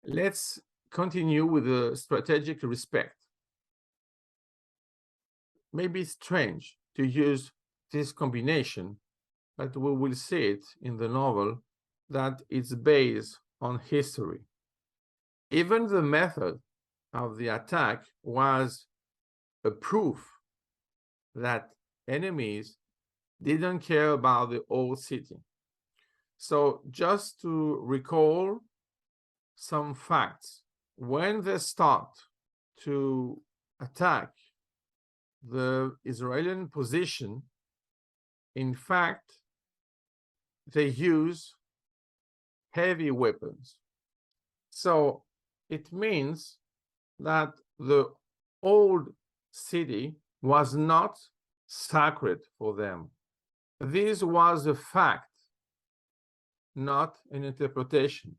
Let's continue with the strategic respect. Maybe strange to use this combination, but we will see it in the novel that it's based on history. Even the method of the attack was a proof that enemies didn't care about the old city. So just to recall some facts, when they start to attack the Israeli position, in fact, they use heavy weapons. So it means that the old city was not sacred for them. This was a fact, not an interpretation.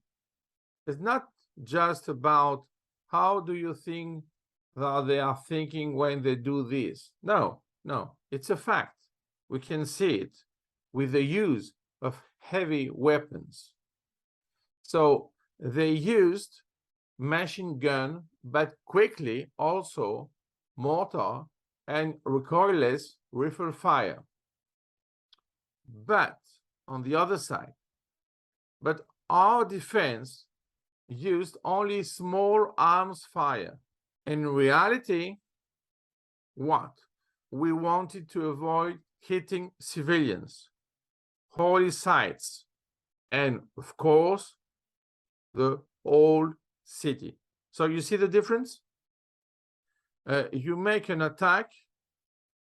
It's not just about how do you think that they are thinking when they do this. No, it's a fact. We can see it with the use of heavy weapons. So they used machine gun, but quickly also mortar and recoilless rifle fire. But on the other side, our defense used only small arms fire. In reality, what? We wanted to avoid hitting civilians, holy sites, and of course, the old city. So you see the difference? You make an attack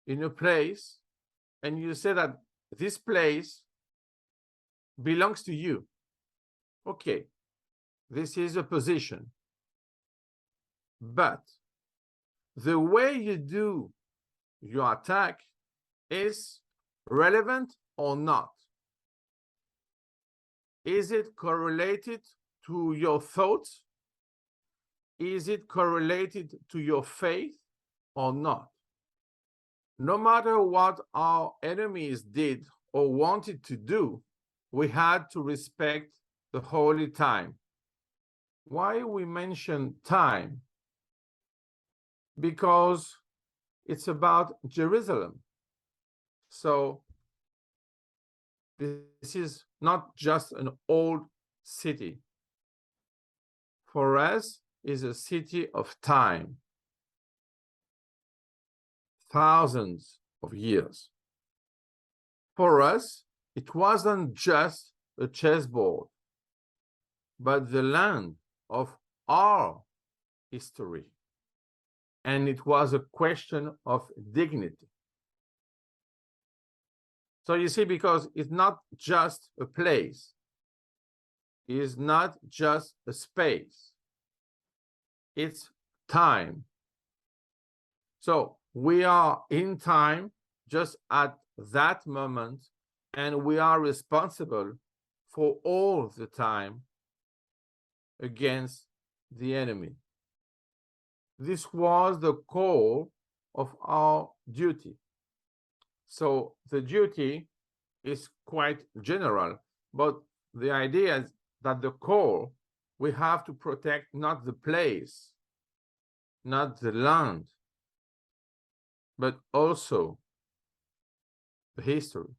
in a place and you say that this place belongs to you. Okay, this is a position. But the way you do your attack is relevant or not. Is it correlated to your thoughts? Is it correlated to your faith or not? No matter what our enemies did or wanted to do, we had to respect the holy time. Why we mention time? Because it's about Jerusalem. So this is not just an old city. For us, it's a city of time. Thousands of years. For us, it wasn't just a chessboard, but the land of our history. And it was a question of dignity. So you see, because it's not just a place, it's not just a space, it's time. So we are in time just at that moment, and we are responsible for all the time against the enemy. This was the core of our duty. So the duty is quite general, but the idea is that the core, we have to protect not the place, not the land, but also the history.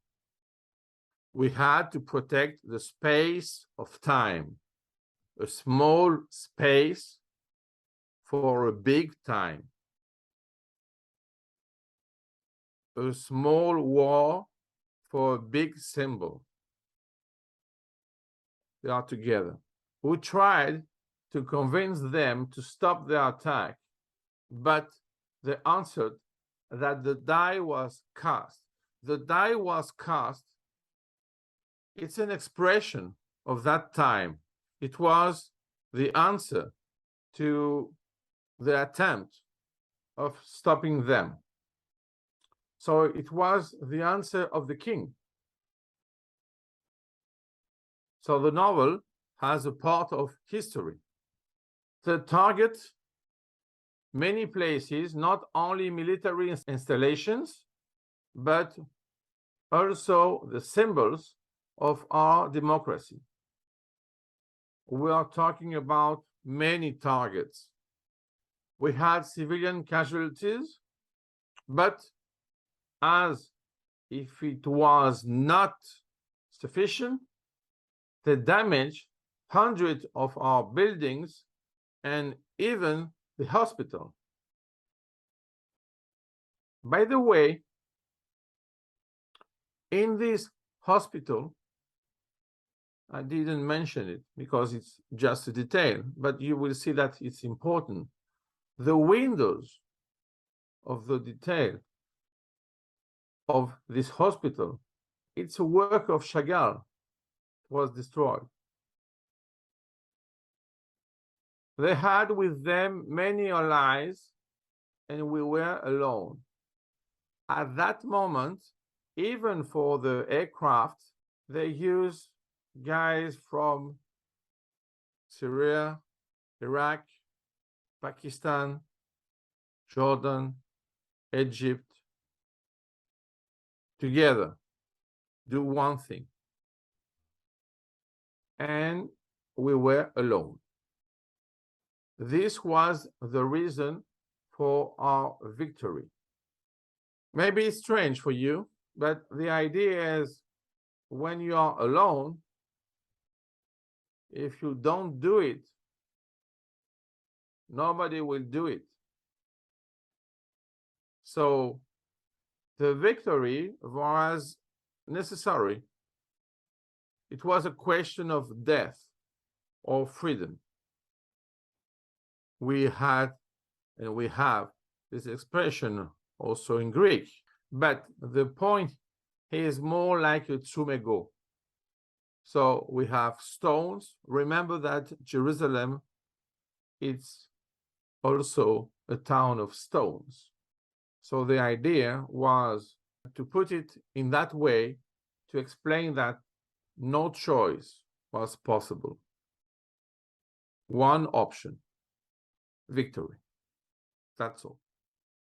We had to protect the space of time, a small space for a big time, a small war for a big symbol. They are together. We tried to convince them to stop their attack, but they answered that the die was cast. The die was cast. It's an expression of that time. It was the answer to the attempt of stopping them. So it was the answer of the king. So the novel has a part of history. The target many places, not only military installations, but also the symbols of our democracy. we are talking about many targets. We had civilian casualties, but as if it was not sufficient, they damaged hundreds of our buildings and even the hospital. By the way, in this hospital, I didn't mention it because it's just a detail, but you will see that it's important. The windows of the detail of this hospital, it's a work of Chagall, was destroyed. They had with them many allies, and we were alone. At that moment, even for the aircraft, they used guys from Syria, Iraq, Pakistan, Jordan, Egypt, together, do one thing. And we were alone. This was the reason for our victory. Maybe it's strange for you, but the idea is when you are alone, if you don't do it, nobody will do it. So the victory was necessary. It was a question of death or freedom. We had and we have this expression also in Greek, but the point is more like a tsumego. So we have stones. Remember that Jerusalem, it's also a town of stones. So the idea was to put it in that way to explain that no choice was possible. One option, victory. That's all.